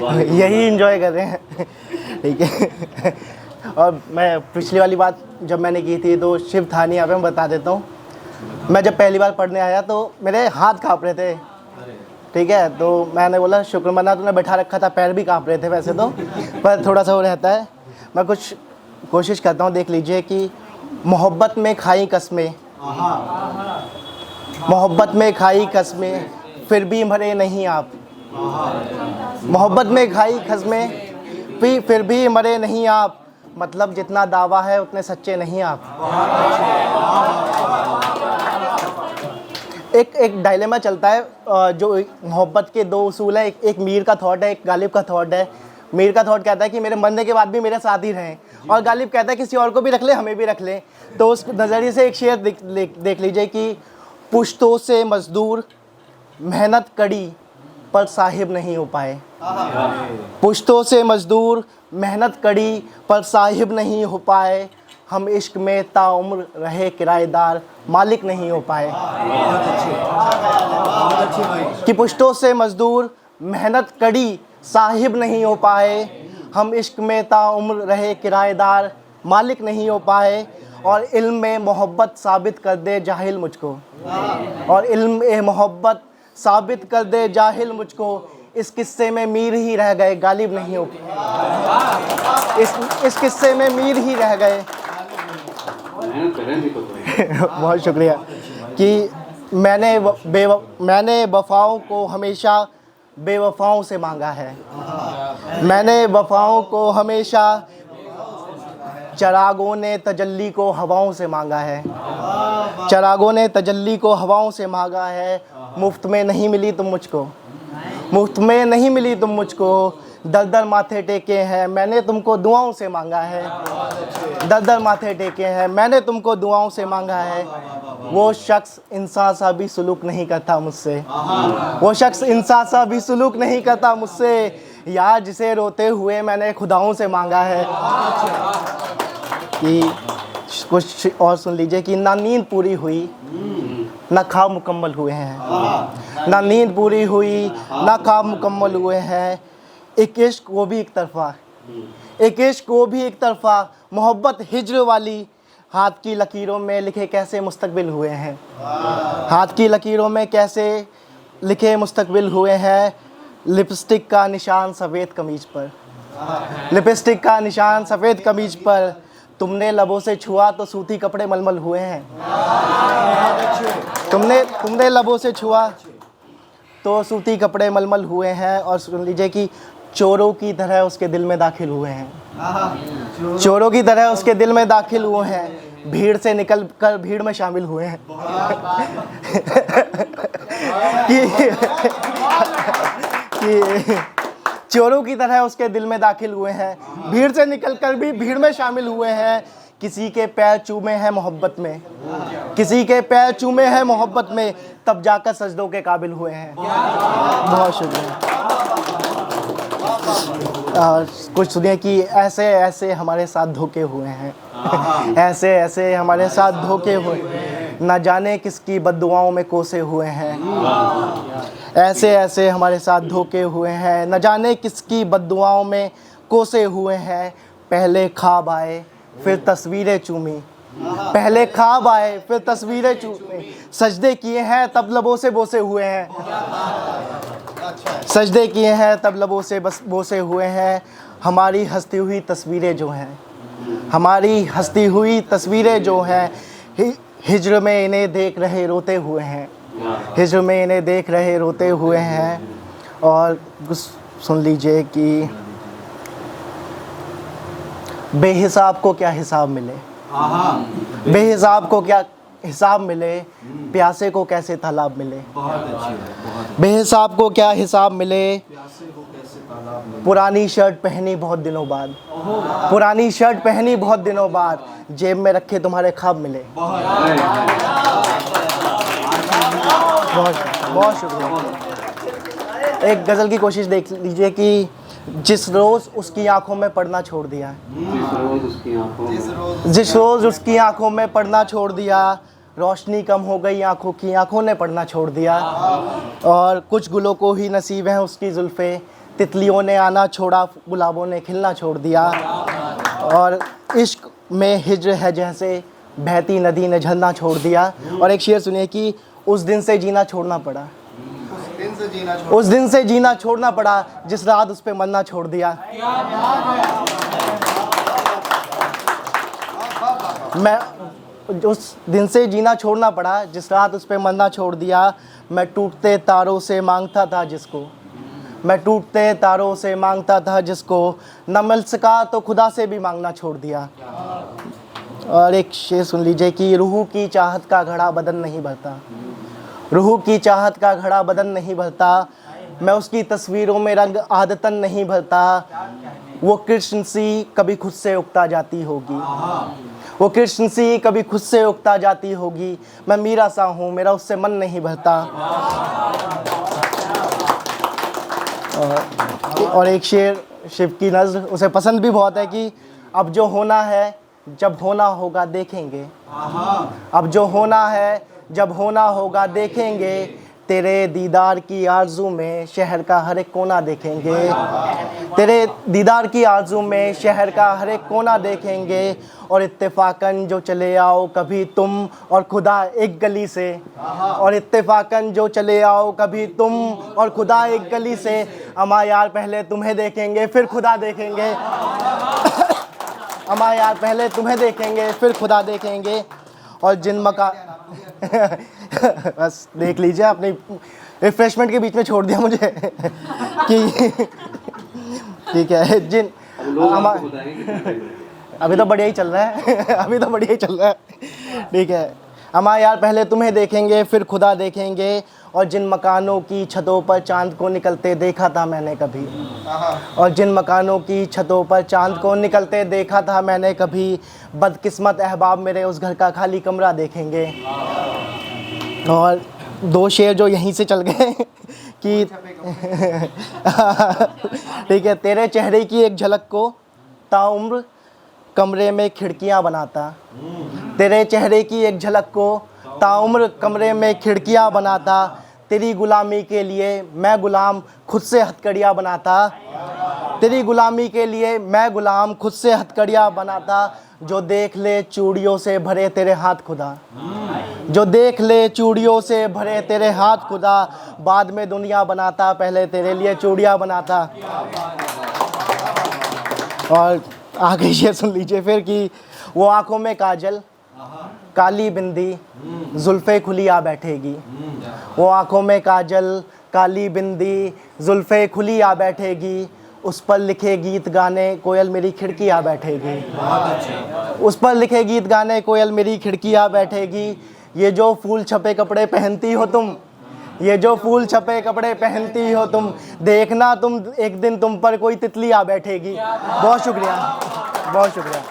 यही एंजॉय कर रहे हैं। ठीक है। और मैं पिछली वाली बात जब मैंने की थी तो शिव था नहीं, यहाँ पे मैं बता देता हूँ। मैं जब पहली बार पढ़ने आया तो मेरे हाथ काँप रहे थे। ठीक है, तो मैंने बोला शुक्र मना तूने बैठा रखा था, पैर भी काँप रहे थे वैसे तो, पर थोड़ा सा वो रहता है। मैं कुछ कोशिश करता हूँ, देख लीजिए कि मोहब्बत में खाई कसमें, मोहब्बत में खाई कसमें फिर भी मरे नहीं आप। मोहब्बत में खाई कसमें फिर भी मरे नहीं आप, मतलब जितना दावा है उतने सच्चे नहीं आप। एक डायलेमा चलता है, जो मोहब्बत के दो उसूल है, एक मीर का थॉट है, एक गालिब का थॉट है। मीर का थॉट कहता है कि मेरे मरने के बाद भी मेरे साथ ही रहें, और गालिब कहता है किसी और को भी रख ले, हमें भी रख लें। तो उस नज़रिए से एक शेर देख लीजिए कि पुश्तों से मजदूर मेहनत कड़ी पर साहिब नहीं हो पाए। पुश्तों से मजदूर मेहनत कड़ी पर साहिब नहीं हो पाए, हम इश्क में ताउम्र रहे किराएदार मालिक नहीं हो पाए। कि पुश्तों से मजदूर मेहनत कड़ी साहिब नहीं हो पाए, हम इश्क में ताउम्र रहे किराएदार मालिक नहीं हो पाए, और इल्म में मोहब्बत साबित कर दे जाहिल मुझको, और इल्म में मोहब्बत साबित कर दे जाहिल मुझको, इस किस्से में मीर ही रह गए गालिब नहीं हो। इस किस्से में मीर ही रह गए। बहुत शुक्रिया। कि मैंने वफ़ाओं को हमेशा बेवफ़ाओं से मांगा है। मैंने वफ़ाओं को हमेशा चिरागों ने तजल्ली को हवाओं से मांगा है। चिरागों ने तजल्ली को हवाओं से मांगा है, मुफ्त में नहीं मिली तुम मुझको, मुफ्त में नहीं मिली तुम मुझको, दर दर माथे टेके हैं मैंने तुमको दुआओं से मांगा है। दर दर माथे टेके हैं मैंने तुमको दुआओं से मांगा है। वो शख्स इंसान सा भी सलूक नहीं करता मुझसे, वो शख्स इंसान सा भी सलूक नहीं करता मुझसे, यार जिसे रोते हुए मैंने खुदाओं से मांगा है। कि कुछ और सुन लीजिए कि ना नींद पूरी हुई ना ख्वाब मुकम्मल हुए हैं, ना नींद पूरी हुई ना ख्वाब मुकम्मल हुए हैं, एक इश्क वो भी एक तरफा, एक इश्क वो भी एक तरफा, मोहब्बत हिज्र वाली, हाथ की लकीरों में लिखे कैसे मुस्तकबिल हुए हैं, हाथ की लकीरों में कैसे लिखे मुस्तकबिल हुए हैं, लिपस्टिक का निशान सफ़ेद कमीज पर, लिपस्टिक का निशान सफ़ेद कमीज पर, तुमने लबों से छुआ तो सूती कपड़े मलमल हुए हैं। तुमने लबों से छुआ तो सूती कपड़े मलमल हुए हैं। और सुन लीजिए कि चोरों की तरह उसके दिल में दाखिल हुए हैं, चोरों की तरह उसके दिल में दाखिल हुए हैं, भीड़ से निकल कर भीड़ में शामिल हुए हैं। कि चोरों की तरह उसके दिल में दाखिल हुए हैं, भीड़ से निकलकर भी भीड़ में शामिल हुए हैं, किसी के पैर चूमे हैं मोहब्बत में, किसी के पैर चूमे हैं मोहब्बत में, तब जाकर सजदों के काबिल हुए हैं। बहुत शुक्रिया। कुछ सुनिए कि ऐसे ऐसे हमारे साथ धोखे हुए हैं, ऐसे ऐसे हमारे साथ धोखे हुए, न जाने किसकी बद्दुआओं में कोसे हुए हैं, ऐसे ऐसे हमारे साथ धोखे हुए हैं, न जाने किसकी बद्दुआओं में कोसे हुए हैं। पहले ख्वाब आए फिर तस्वीरें चूमी, पहले ख्वाब आए फिर तस्वीरें चूमी, सजदे किए हैं तब लबों से बोसे हुए हैं, सजदे किए हैं तब लबों से बस बोसे हुए हैं। हमारी हंसती हुई तस्वीरें जो हैं, हमारी हंसती हुई तस्वीरें जो हैं, हिज्र में इन्हें देख रहे रोते हुए हैं, हिज्र में इन्हें देख रहे रोते हुए हैं। और सुन लीजिए कि बेहिसाब को क्या हिसाब मिले, बेहिसाब को क्या हिसाब मिले, प्यासे को कैसे तालाब मिले, बेहिसाब को क्या हिसाब मिले, पुरानी शर्ट पहनी बहुत दिनों बाद, पुरानी शर्ट पहनी बहुत दिनों बाद, जेब में रखे तुम्हारे ख्वाब मिले। बहुत शुक्रिया। एक गज़ल की कोशिश देख लीजिए कि जिस रोज़ उसकी आंखों में पढ़ना छोड़ दिया, जिस रोज़ उसकी आंखों में पढ़ना छोड़ दिया, रोशनी कम हो गई आंखों की, आंखों ने पढ़ना छोड़ दिया। और कुछ गुलों को ही नसीब है उसकी जुल्फ़े, तितलियों ने आना छोड़ा, गुलाबों ने खिलना छोड़ दिया। और इश्क में हिज्र है जैसे बहती नदी ने झरना छोड़ दिया। और एक शेर सुनिए कि उस दिन से जीना छोड़ना पड़ा, उस दिन से जीना छोड़ना पड़ा जिस रात उस पे मरना छोड़ दिया। मैं उस दिन से जीना छोड़ना पड़ा जिस रात उस पे मरना छोड़ दिया। मैं टूटते तारों से मांगता था जिसको, मैं टूटते तारों से मांगता था जिसको, न मिल सका तो खुदा से भी मांगना छोड़ दिया। और एक शेर सुन लीजिए कि रूह की चाहत का घड़ा बदन नहीं भरता, रूह की चाहत का घड़ा बदन नहीं भरता। मैं उसकी तस्वीरों में रंग आदतन नहीं भरता। वो कृष्ण सी कभी खुद से उगता जाती होगी, वो कृष्ण सी कभी खुद से उगता जाती होगी। मैं मीरा सा हूँ, मेरा उससे मन नहीं भरता। और एक शेर शिव की नज़्र, उसे पसंद भी बहुत है कि अब जो होना है जब होना होगा देखेंगे, अब जो होना है जब होना होगा देखेंगे। तेरे दीदार की आरज़ू में शहर का हर एक कोना देखेंगे, तेरे दीदार की आरज़ू में शहर का हर एक कोना देखेंगे। और इत्तेफाकन जो चले आओ कभी तुम और खुदा एक गली से, और इत्तेफाकन जो चले आओ कभी तुम और खुदा एक गली से। अमा यार पहले तुम्हें देखेंगे फिर खुदा देखेंगे, अमा यार पहले तुम्हें देखेंगे फिर खुदा देखेंगे। और जिन मका बस देख लीजिए, अपनी रिफ्रेशमेंट के बीच में छोड़ दिया मुझे कि ठीक है। जिन अभी तो बढ़िया ही चल रहा है अभी तो बढ़िया ही चल रहा है, ठीक है। अमा यार पहले तुम्हें देखेंगे फिर खुदा देखेंगे। और जिन मकानों की छतों पर चांद को निकलते देखा था मैंने कभी, और जिन मकानों की छतों पर चांद को निकलते देखा था मैंने कभी। बदकिस्मत अहबाब मेरे उस घर का खाली कमरा देखेंगे। और दो शेर जो यहीं से चल गए कि ठीक है। तेरे चेहरे की एक झलक को ताउम्र कमरे में खिड़कियां बनाता, तेरे चेहरे की एक झलक को ताउम्र कमरे में खिड़कियां बनाता। तेरी गुलामी के लिए मैं गुलाम खुद से हथकड़ियाँ बनाता, तेरी गुलामी के लिए मैं गुलाम खुद से हथकड़ियाँ बनाता। जो देख ले चूड़ियों से भरे तेरे हाथ खुदा, जो देख ले चूड़ियों से भरे तेरे हाथ खुदा। बाद में दुनिया बनाता पहले तेरे लिए चूड़ियाँ बनाता। और आगे ये सुन लीजिए फिर कि वो आंखों में काजल काली बिंदी जुल्फ़े खुली आ बैठेगी, वो आंखों में काजल काली बिंदी जुल्फ़े खुली आ बैठेगी। उस पर लिखे गीत गाने कोयल मेरी खिड़की आ बैठेगी, उस पर लिखे गीत गाने कोयल मेरी खिड़की आ बैठेगी। ये जो फूल छपे कपड़े पहनती हो तुम, ये जो फूल छपे कपड़े पहनती हो तुम, देखना तुम एक दिन तुम पर कोई तितली आ बैठेगी। बहुत शुक्रिया, बहुत शुक्रिया।